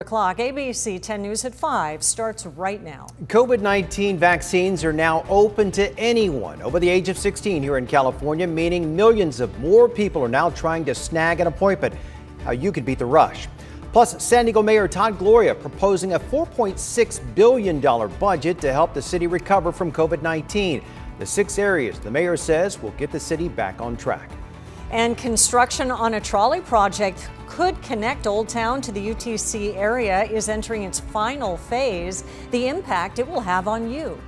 O'clock. ABC 10 News at 5 starts right now. COVID-19 vaccines are now open to anyone over the age of 16 here in California, meaning millions of more people are now trying to snag an appointment. How you can beat the rush. Plus, San Diego Mayor Todd Gloria proposing a $4.6 billion budget to help the city recover from COVID-19. The 6 areas the mayor says will get the city back on track. And construction on a trolley project could connect Old Town to the UTC area is entering its final phase. The impact it will have on you.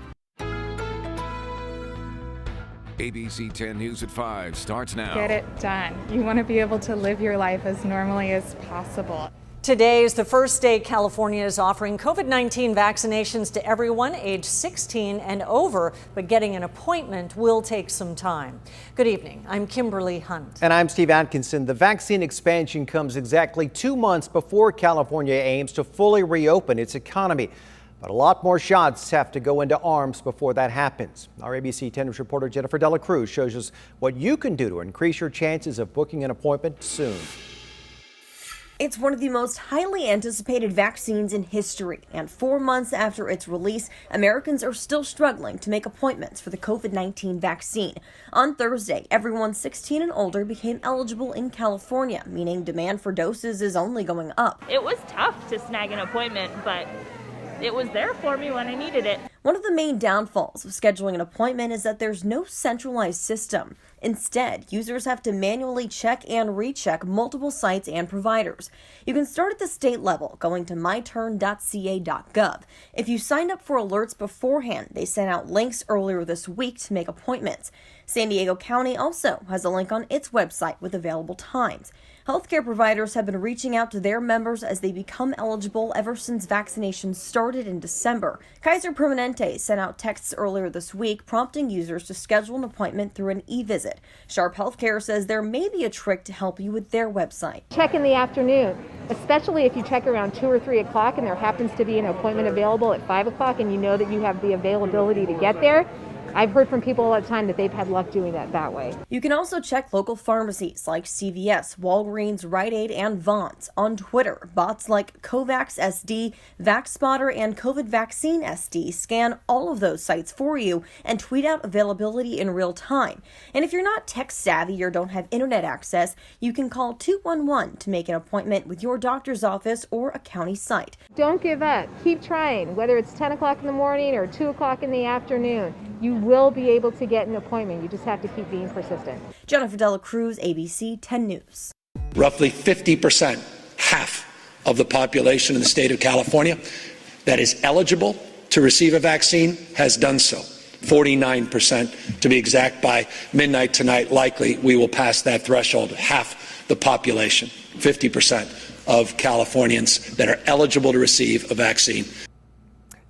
ABC 10 News at 5 starts now. Get it done. You want to be able to live your life as normally as possible. Today is the first day California is offering COVID-19 vaccinations to everyone age 16 and over, but getting an appointment will take some time. Good evening. I'm Kimberly Hunt. And I'm Steve Atkinson. The vaccine expansion comes exactly 2 months before California aims to fully reopen its economy. But a lot more shots have to go into arms before that happens. Our ABC 10 News reporter Jennifer Dela Cruz shows us what you can do to increase your chances of booking an appointment soon. It's one of the most highly anticipated vaccines in history, and 4 months after its release, Americans are still struggling to make appointments for the COVID-19 vaccine. On Thursday, everyone 16 and older became eligible in California, meaning demand for doses is only going up. It was tough to snag an appointment, but it was there for me when I needed it. One of the main downfalls of scheduling an appointment is that there's no centralized system. Instead, users have to manually check and recheck multiple sites and providers. You can start at the state level, going to myturn.ca.gov. If you signed up for alerts beforehand, they sent out links earlier this week to make appointments. San Diego County also has a link on its website with available times. Healthcare providers have been reaching out to their members as they become eligible ever since vaccinations started in December. Kaiser Permanente sent out texts earlier this week prompting users to schedule an appointment through an e-visit. Sharp Healthcare says there may be a trick to help you with their website. Check in the afternoon, especially if you check around 2 or 3 o'clock and there happens to be an appointment available at 5 o'clock and you know that you have the availability to get there. I've heard from people all the time that they've had luck doing that way. You can also check local pharmacies like CVS, Walgreens, Rite Aid, and Vons. On Twitter, bots like Covax SD, VaxSpotter, and COVID Vaccine SD scan all of those sites for you and tweet out availability in real time. And if you're not tech savvy or don't have internet access, you can call 211 to make an appointment with your doctor's office or a county site. Don't give up. Keep trying. Whether it's 10 o'clock in the morning or 2 o'clock in the afternoon, you will be able to get an appointment. You just have to keep being persistent. Jennifer Dela Cruz, ABC 10 News. Roughly 50%, half of the population in the state of California that is eligible to receive a vaccine has done so. 49% to be exact. By midnight tonight, likely we will pass that threshold. Half the population, 50% of Californians that are eligible to receive a vaccine.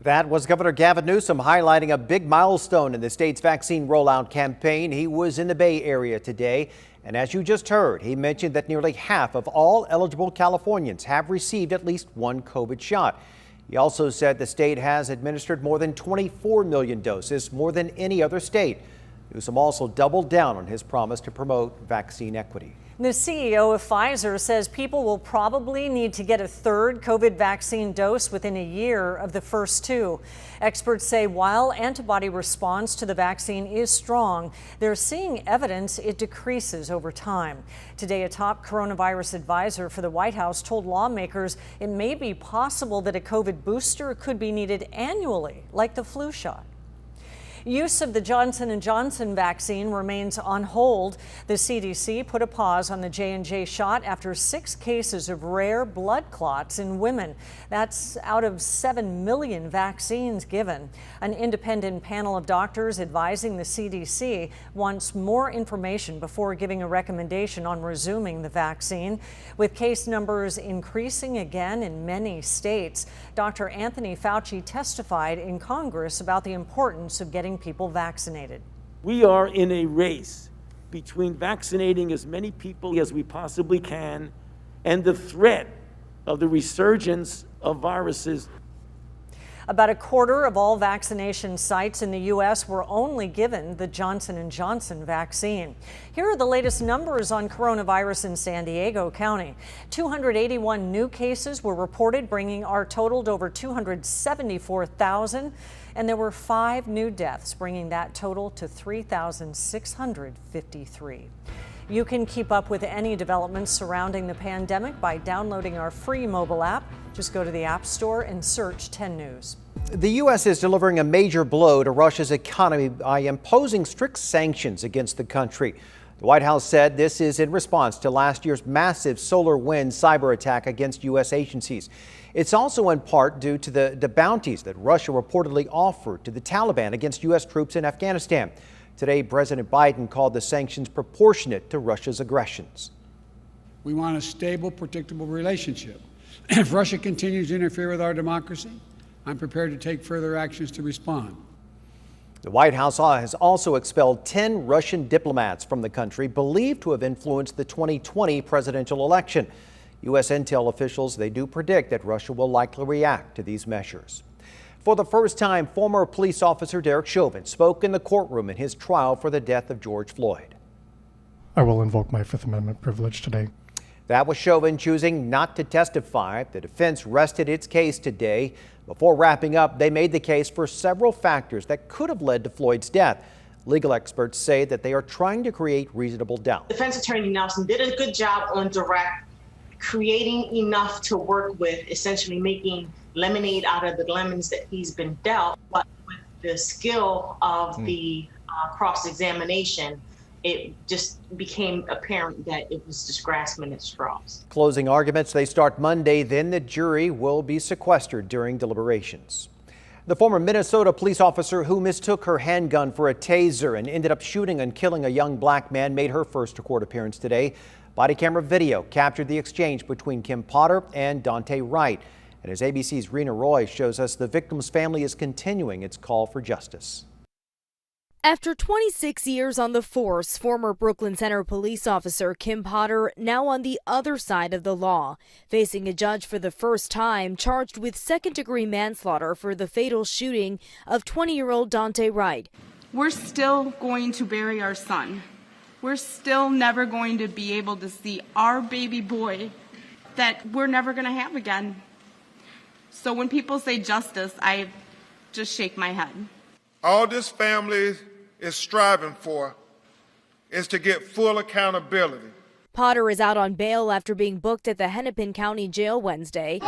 That was Governor Gavin Newsom highlighting a big milestone in the state's vaccine rollout campaign. He was in the Bay Area today, and as you just heard, he mentioned that nearly half of all eligible Californians have received at least one COVID shot. He also said the state has administered more than 24 million doses, more than any other state. Newsom also doubled down on his promise to promote vaccine equity. The CEO of Pfizer says people will probably need to get a third COVID vaccine dose within a year of the first 2. Experts say while antibody response to the vaccine is strong, they're seeing evidence it decreases over time. Today, a top coronavirus advisor for the White House told lawmakers it may be possible that a COVID booster could be needed annually, like the flu shot. Use of the Johnson & Johnson vaccine remains on hold. The CDC put a pause on the J&J shot after 6 cases of rare blood clots in women. That's out of 7 million vaccines given. An independent panel of doctors advising the CDC wants more information before giving a recommendation on resuming the vaccine. With case numbers increasing again in many states, Dr. Anthony Fauci testified in Congress about the importance of getting people vaccinated. We are in a race between vaccinating as many people as we possibly can and the threat of the resurgence of viruses. About a quarter of all vaccination sites in the U.S. were only given the Johnson & Johnson vaccine. Here are the latest numbers on coronavirus in San Diego County. 281 new cases were reported, bringing our total to over 274,000. And there were 5 new deaths, bringing that total to 3,653. You can keep up with any developments surrounding the pandemic by downloading our free mobile app. Just go to the App Store and search 10 News. The U.S. is delivering a major blow to Russia's economy by imposing strict sanctions against the country. The White House said this is in response to last year's massive SolarWinds cyber attack against U.S. agencies. It's also in part due to the bounties that Russia reportedly offered to the Taliban against U.S. troops in Afghanistan. Today, President Biden called the sanctions proportionate to Russia's aggressions. We want a stable, predictable relationship. If Russia continues to interfere with our democracy, I'm prepared to take further actions to respond. The White House has also expelled 10 Russian diplomats from the country believed to have influenced the 2020 presidential election. U.S. intel officials, they do predict that Russia will likely react to these measures. For the first time, former police officer Derek Chauvin spoke in the courtroom in his trial for the death of George Floyd. I will invoke my Fifth Amendment privilege today. That was Chauvin choosing not to testify. The defense rested its case today. Before wrapping up, they made the case for several factors that could have led to Floyd's death. Legal experts say that they are trying to create reasonable doubt. Defense Attorney Nelson did a good job on direct, creating enough to work with, essentially making lemonade out of the lemons that he's been dealt. But with the skill of the cross-examination, it just became apparent that it was just grasping at straws. Closing arguments, they start Monday, then the jury will be sequestered during deliberations. The former Minnesota police officer who mistook her handgun for a taser and ended up shooting and killing a young black man made her first court appearance today. Body camera video captured the exchange between Kim Potter and Daunte Wright. And as ABC's Rena Roy shows us, the victim's family is continuing its call for justice. After 26 years on the force, former Brooklyn Center police officer Kim Potter now on the other side of the law, facing a judge for the first time, charged with second-degree manslaughter for the fatal shooting of 20-year-old Daunte Wright. We're still going to bury our son. We're still never going to be able to see our baby boy that we're never going to have again. So when people say justice, I just shake my head. All this family is striving for is to get full accountability. Potter is out on bail after being booked at the Hennepin County Jail Wednesday.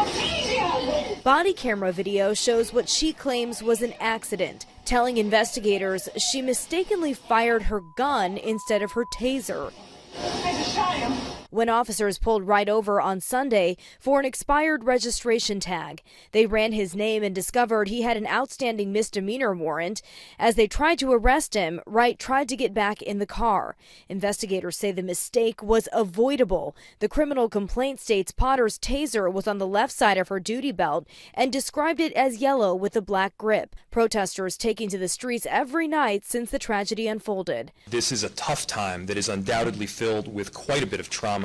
Body camera video shows what she claims was an accident, telling investigators she mistakenly fired her gun instead of her taser. I just shot him. When officers pulled Wright over on Sunday for an expired registration tag, they ran his name and discovered he had an outstanding misdemeanor warrant. As they tried to arrest him, Wright tried to get back in the car. Investigators say the mistake was avoidable. The criminal complaint states Potter's taser was on the left side of her duty belt and described it as yellow with a black grip. Protesters taking to the streets every night since the tragedy unfolded. This is a tough time that is undoubtedly filled with quite a bit of trauma.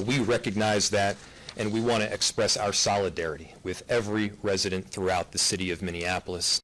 We recognize that, and we want to express our solidarity with every resident throughout the city of Minneapolis.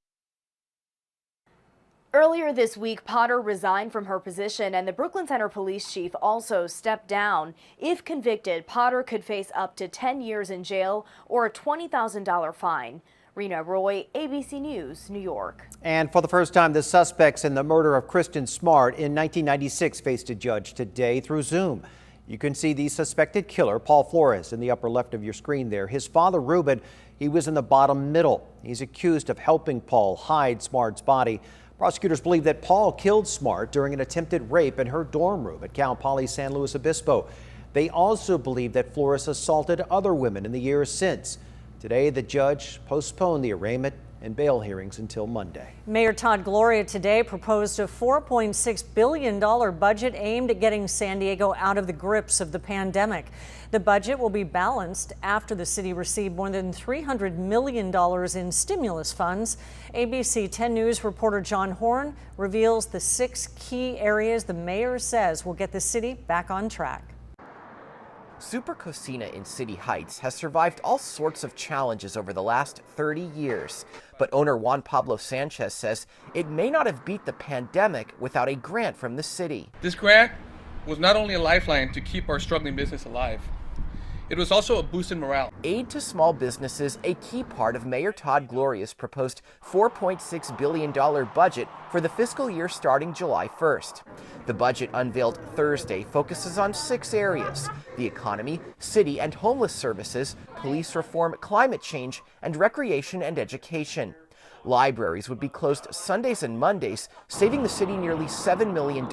Earlier this week, Potter resigned from her position, and the Brooklyn Center police chief also stepped down. If convicted, Potter could face up to 10 years in jail or a $20,000 fine. Rena Roy, ABC News, New York. And for the first time, the suspects in the murder of Kristin Smart in 1996 faced a judge today through Zoom. You can see the suspected killer, Paul Flores, in the upper left of your screen there. His father, Ruben, he was in the bottom middle. He's accused of helping Paul hide Smart's body. Prosecutors believe that Paul killed Smart during an attempted rape in her dorm room at Cal Poly San Luis Obispo. They also believe that Flores assaulted other women in the years since. Today, the judge postponed the arraignment and bail hearings until Monday. Mayor Todd Gloria today proposed a $4.6 billion budget aimed at getting San Diego out of the grips of the pandemic. The budget will be balanced after the city received more than $300 million in stimulus funds. ABC 10 News reporter John Horn reveals the 6 key areas the mayor says will get the city back on track. Super Cocina in City Heights has survived all sorts of challenges over the last 30 years. But owner Juan Pablo Sanchez says it may not have beat the pandemic without a grant from the city. This grant was not only a lifeline to keep our struggling business alive, it was also a boost in morale. Aid to small businesses, a key part of Mayor Todd Gloria's proposed $4.6 billion budget for the fiscal year starting July 1st. The budget unveiled Thursday focuses on 6 areas: the economy, city and homeless services, police reform, climate change, and recreation and education. Libraries would be closed Sundays and Mondays, saving the city nearly $7 million,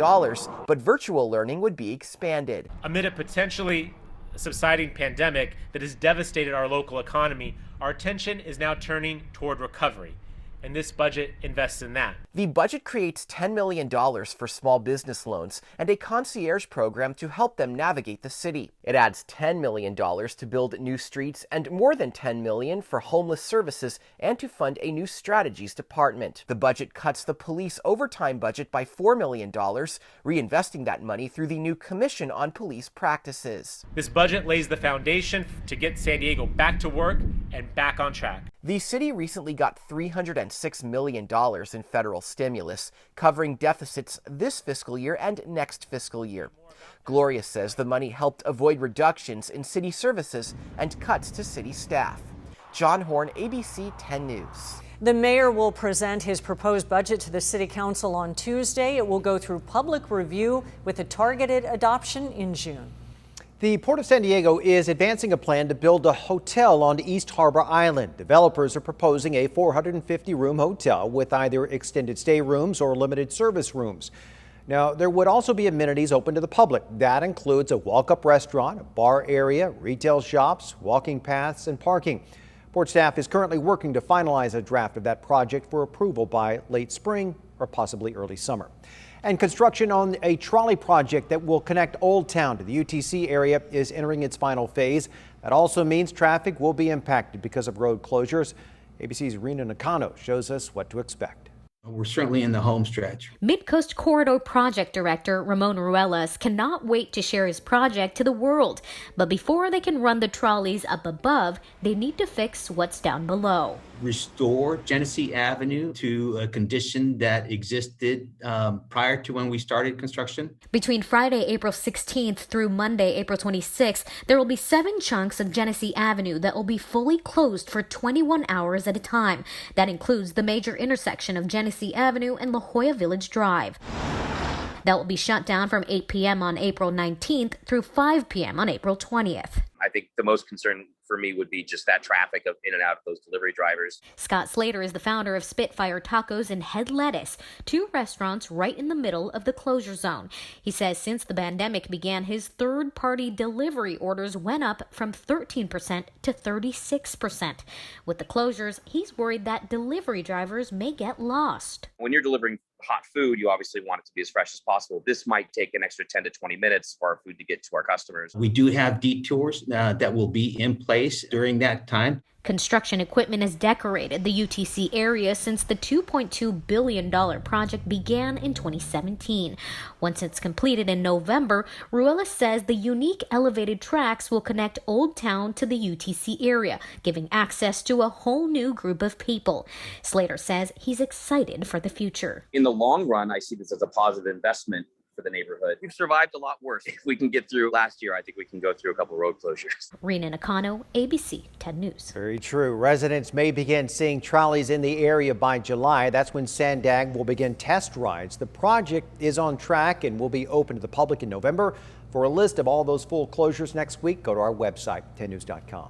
but virtual learning would be expanded. Amid a potentially subsiding pandemic that has devastated our local economy, our attention is now turning toward recovery, and this budget invests in that. The budget creates $10 million for small business loans and a concierge program to help them navigate the city. It adds $10 million to build new streets and more than $10 million for homeless services and to fund a new strategies department. The budget cuts the police overtime budget by $4 million, reinvesting that money through the new Commission on Police Practices. This budget lays the foundation to get San Diego back to work and back on track. The city recently got $306 million in federal stimulus, covering deficits this fiscal year and next fiscal year. Gloria says the money helped avoid reductions in city services and cuts to city staff. John Horn, ABC 10 News. The mayor will present his proposed budget to the city council on Tuesday. It will go through public review with a targeted adoption in June. The Port of San Diego is advancing a plan to build a hotel on East Harbor Island. Developers are proposing a 450-room hotel with either extended stay rooms or limited service rooms. Now, there would also be amenities open to the public. That includes a walk-up restaurant, a bar area, retail shops, walking paths, and parking. Port staff is currently working to finalize a draft of that project for approval by late spring or possibly early summer. And construction on a trolley project that will connect Old Town to the UTC area is entering its final phase. That also means traffic will be impacted because of road closures. ABC's Rena Nakano shows us what to expect. We're certainly in the home stretch. Mid-Coast Corridor Project Director Ramon Ruelas cannot wait to share his project to the world. But before they can run the trolleys up above, they need to fix what's down below. Restore Genesee Avenue to a condition that existed prior to when we started construction. Between Friday, April 16th through Monday, April 26th, there will be 7 chunks of Genesee Avenue that will be fully closed for 21 hours at a time. That includes the major intersection of Genesee Avenue and La Jolla Village Drive. That will be shut down from 8 p.m. on April 19th through 5 p.m. on April 20th. I think the most concern for me would be just that traffic of in and out of those delivery drivers. Scott Slater is the founder of Spitfire Tacos and Head Lettuce, 2 restaurants right in the middle of the closure zone. He says since the pandemic began, his third-party delivery orders went up from 13% to 36%. With the closures, he's worried that delivery drivers may get lost. When you're delivering hot food, you obviously want it to be as fresh as possible. This might take an extra 10 to 20 minutes for our food to get to our customers. We do have detours that will be in place during that time. Construction equipment has decorated the UTC area since the $2.2 billion project began in 2017. Once it's completed in November, Ruelas says the unique elevated tracks will connect Old Town to the UTC area, giving access to a whole new group of people. Slater says he's excited for the future. In the long run, I see this as a positive investment for the neighborhood. We've survived a lot worse. If we can get through last year, I think we can go through a couple road closures. Rena Nakano, ABC 10 News. Very true. Residents may begin seeing trolleys in the area by July. That's when Sandag will begin test rides. The project is on track and will be open to the public in November. For a list of all those full closures next week, go to our website, 10news.com.